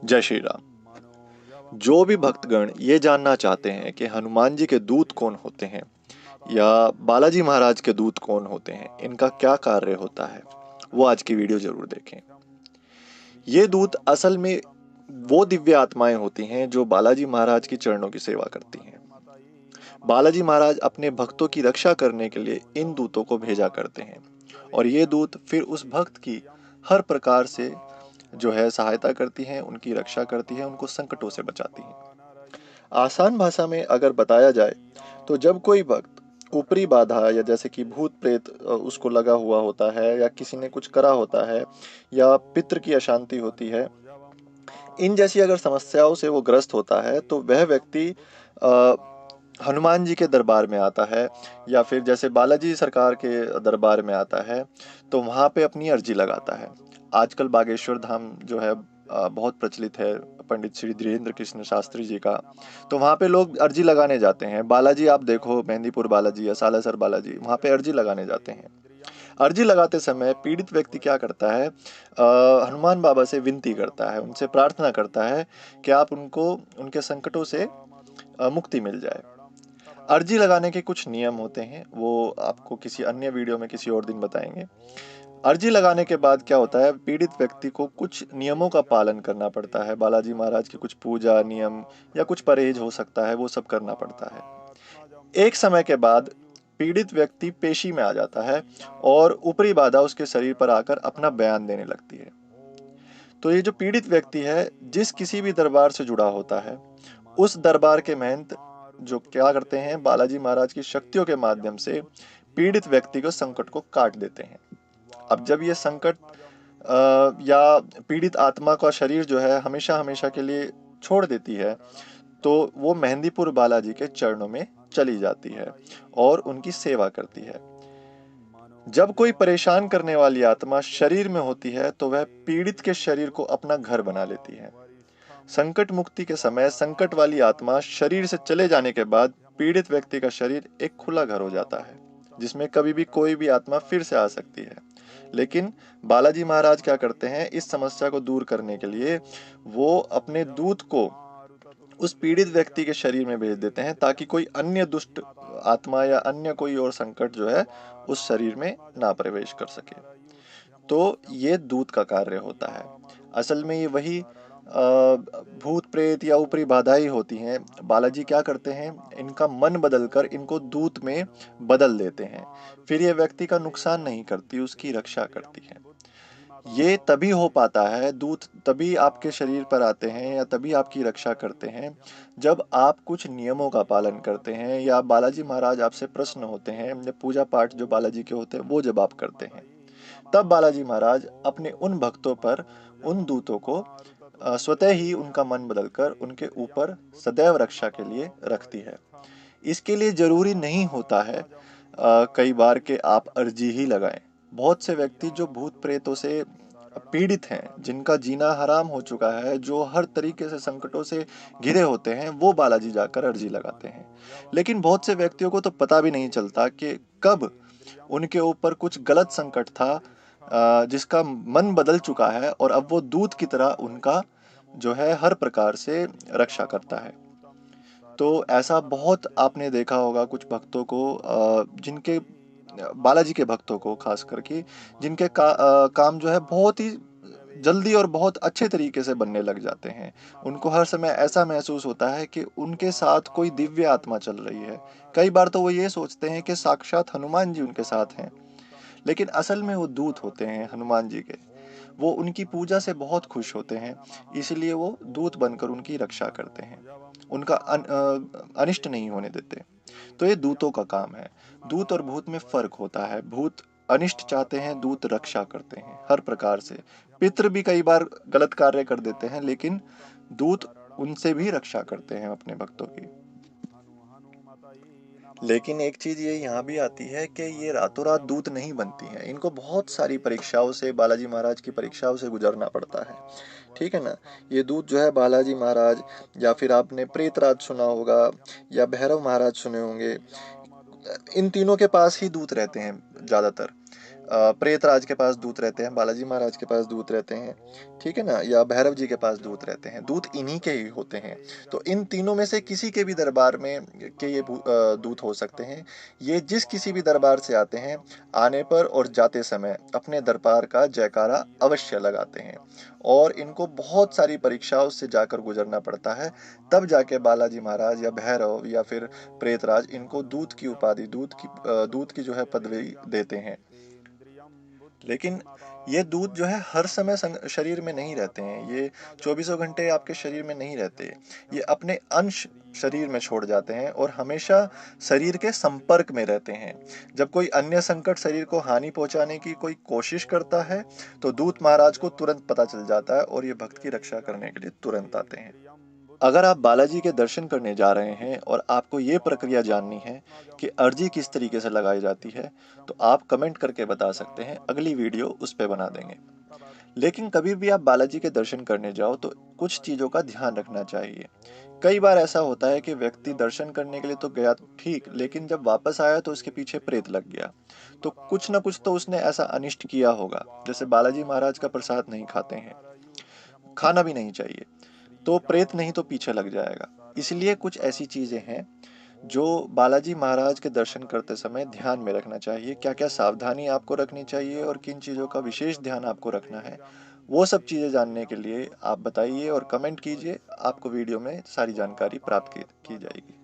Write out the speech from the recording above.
जय श्री राम। जो भी भक्तगण ये जानना चाहते हैं कि हनुमान जी के दूत कौन होते हैं या बालाजी महाराज के दूत कौन होते हैं, इनका क्या कार्य होता है, वो आज की वीडियो जरूर देखें। ये दूत असल में वो दिव्य आत्माएं होती हैं जो बालाजी महाराज की चरणों की सेवा करती हैं। बालाजी महाराज अपने भक्तों की रक्षा करने के लिए इन दूतों को भेजा करते हैं और ये दूत फिर उस भक्त की हर प्रकार से जो है सहायता करती हैं, उनकी रक्षा करती है, उनको संकटों से बचाती हैं। आसान भाषा में अगर बताया जाए तो जब कोई भक्त ऊपरी बाधा या जैसे कि भूत प्रेत उसको लगा हुआ होता है या किसी ने कुछ करा होता है या पितृ की अशांति होती है, इन जैसी अगर समस्याओं से वो ग्रस्त होता है तो वह व्यक्ति अ, हनुमान जी के दरबार में आता है या फिर जैसे बालाजी सरकार के दरबार में आता है तो वहाँ पे अपनी अर्जी लगाता है। आजकल बागेश्वर धाम जो है बहुत प्रचलित है पंडित श्री धीरेन्द्र कृष्ण शास्त्री जी का। तो वहाँ पे लोग अर्जी लगाने जाते हैं। बालाजी आप देखो, मेहंदीपुर बालाजी या सालासर बालाजी, वहाँ पे अर्जी लगाने जाते हैं। अर्जी लगाते समय पीड़ित व्यक्ति क्या करता है, हनुमान बाबा से विनती करता है, उनसे प्रार्थना करता है कि आप उनको उनके संकटों से मुक्ति मिल जाए। अर्जी लगाने के कुछ नियम होते हैं, वो आपको किसी अन्य वीडियो में किसी और दिन बताएंगे। अर्जी लगाने के बाद क्या होता है, पीड़ित व्यक्ति को कुछ नियमों का पालन करना पड़ता है। बालाजी महाराज की कुछ पूजा नियम या कुछ परहेज हो सकता है, वो सब करना पड़ता है। एक समय के बाद पीड़ित व्यक्ति पेशी में आ जाता है और ऊपरी बाधा उसके शरीर पर आकर अपना बयान देने लगती है। तो ये जो पीड़ित व्यक्ति है, जिस किसी भी दरबार से जुड़ा होता है, उस दरबार के महंत जो क्या करते हैं, बालाजी महाराज की शक्तियों के माध्यम से पीड़ित व्यक्ति को संकट को काट देते हैं। अब जब ये संकट या पीड़ित आत्मा का शरीर जो है हमेशा हमेशा के लिए छोड़ देती है, तो वो मेहंदीपुर बालाजी के चरणों में चली जाती है और उनकी सेवा करती है। जब कोई परेशान करने वाली आत्मा शरीर में होती है तो वह पीड़ित के शरीर को अपना घर बना लेती है। संकट मुक्ति के समय संकट वाली आत्मा शरीर से चले जाने के बाद पीड़ित व्यक्ति का शरीर एक खुला घर हो जाता है, जिसमें कभी भी कोई भी आत्मा फिर से आ सकती है। लेकिन बालाजी महाराज क्या करते हैं, इस समस्या को दूर करने के लिए वो अपने दूत को उस पीड़ित व्यक्ति के शरीर में भेज देते हैं ताकि कोई अन्य दुष्ट आत्मा या अन्य कोई और संकट जो है उस शरीर में ना प्रवेश कर सके। तो ये दूत का कार्य होता है। असल में ये वही भूत प्रेत या ऊपरी बाधाएं होती हैं। बालाजी क्या करते हैं, इनका मन बदलकर इनको दूत में बदल देते हैं। फिर ये व्यक्ति का नुकसान नहीं करती, उसकी रक्षा करती है। ये तभी हो पाता है, दूत तभी आपके शरीर पर आते हैं या तभी आपकी रक्षा करते हैं जब आप कुछ नियमों का पालन करते हैं या बालाजी महाराज आपसे प्रसन्न होते हैं, या पूजा पाठ जो बालाजी के होते हैं वो जब आप करते हैं, तब बालाजी महाराज अपने उन भक्तों पर उन दूतों को स्वतः ही उनका मन बदलकर उनके ऊपर सदैव रक्षा के लिए रखती है। इसके लिए जरूरी नहीं होता है कई बार के आप अर्जी ही लगाएं। बहुत से व्यक्ति जो भूत प्रेतों से पीड़ित हैं, जिनका जीना हराम हो चुका है, जो हर तरीके से संकटों से घिरे होते हैं, वो बालाजी जाकर अर्जी लगाते हैं। लेकिन बहुत से व्यक्तियों को तो पता भी नहीं चलता कि कब उनके ऊपर कुछ गलत संकट था, जिसका मन बदल चुका है और अब वो दूत की तरह उनका जो है हर प्रकार से रक्षा करता है। तो ऐसा बहुत आपने देखा होगा कुछ भक्तों को, जिनके बालाजी के भक्तों को खास करके, जिनके काम जो है बहुत ही जल्दी और बहुत अच्छे तरीके से बनने लग जाते हैं। उनको हर समय ऐसा महसूस होता है कि उनके साथ कोई दिव्य आत्मा चल रही है। कई बार तो वो ये सोचते हैं कि साक्षात हनुमान जी उनके साथ हैं, लेकिन असल में वो दूत होते हैं हनुमान जी के। वो उनकी पूजा से बहुत खुश होते हैं, इसलिए वो दूत बनकर उनकी रक्षा करते हैं, उनका अनिष्ट नहीं होने देते। तो ये दूतों का काम है। दूत और भूत में फर्क होता है। भूत अनिष्ट चाहते हैं, दूत रक्षा करते हैं हर प्रकार से। पितृ भी कई बार गलत कार्य कर देते हैं, लेकिन दूत उनसे भी रक्षा करते हैं अपने भक्तों की। लेकिन एक चीज ये यहाँ भी आती है कि ये रातों रात दूत नहीं बनती हैं। इनको बहुत सारी परीक्षाओं से, बालाजी महाराज की परीक्षाओं से गुजरना पड़ता है। ठीक है ना। ये दूत जो है बालाजी महाराज, या फिर आपने प्रेतराज सुना होगा या भैरव महाराज सुने होंगे, इन तीनों के पास ही दूत रहते हैं ज्यादातर। प्रेतराज के पास दूत रहते हैं, बालाजी महाराज के पास दूत रहते हैं, ठीक है ना, या भैरव जी के पास दूत रहते हैं। दूत इन्हीं के ही होते हैं। तो इन तीनों में से किसी के भी दरबार में के ये दूत हो सकते हैं। ये जिस किसी भी दरबार से आते हैं, आने पर और जाते समय अपने दरबार का जयकारा अवश्य लगाते हैं, और इनको बहुत सारी परीक्षाओं से जाकर गुजरना पड़ता है, तब जाके बालाजी महाराज या भैरव या फिर प्रेतराज इनको दूत की उपाधि, दूत की जो है पदवी देते हैं। लेकिन ये दूत जो है हर समय शरीर में नहीं रहते हैं, ये चौबीसों घंटे आपके शरीर में नहीं रहते। ये अपने अंश शरीर में छोड़ जाते हैं और हमेशा शरीर के संपर्क में रहते हैं। जब कोई अन्य संकट शरीर को हानि पहुंचाने की कोई कोशिश करता है, तो दूत महाराज को तुरंत पता चल जाता है और ये भक्त की रक्षा करने के लिए तुरंत आते हैं। अगर आप बालाजी के दर्शन करने जा रहे हैं और आपको ये प्रक्रिया जाननी है कि अर्जी किस तरीके से लगाई जाती है, तो आप कमेंट करके बता सकते हैं, अगली वीडियो उस पे बना देंगे। लेकिन कभी भी आप बालाजी के दर्शन करने जाओ तो कुछ चीज़ों का ध्यान रखना चाहिए। कई बार ऐसा होता है कि व्यक्ति दर्शन करने के लिए तो गया ठीक, लेकिन जब वापस आया तो उसके पीछे प्रेत लग गया। तो कुछ ना कुछ तो उसने ऐसा अनिष्ट किया होगा। जैसे बालाजी महाराज का प्रसाद नहीं खाते हैं, खाना भी नहीं चाहिए, तो प्रेत नहीं तो पीछे लग जाएगा। इसलिए कुछ ऐसी चीजें हैं जो बालाजी महाराज के दर्शन करते समय ध्यान में रखना चाहिए। क्या क्या सावधानी आपको रखनी चाहिए और किन चीज़ों का विशेष ध्यान आपको रखना है, वो सब चीज़ें जानने के लिए आप बताइए और कमेंट कीजिए। आपको वीडियो में सारी जानकारी प्राप्त की जाएगी।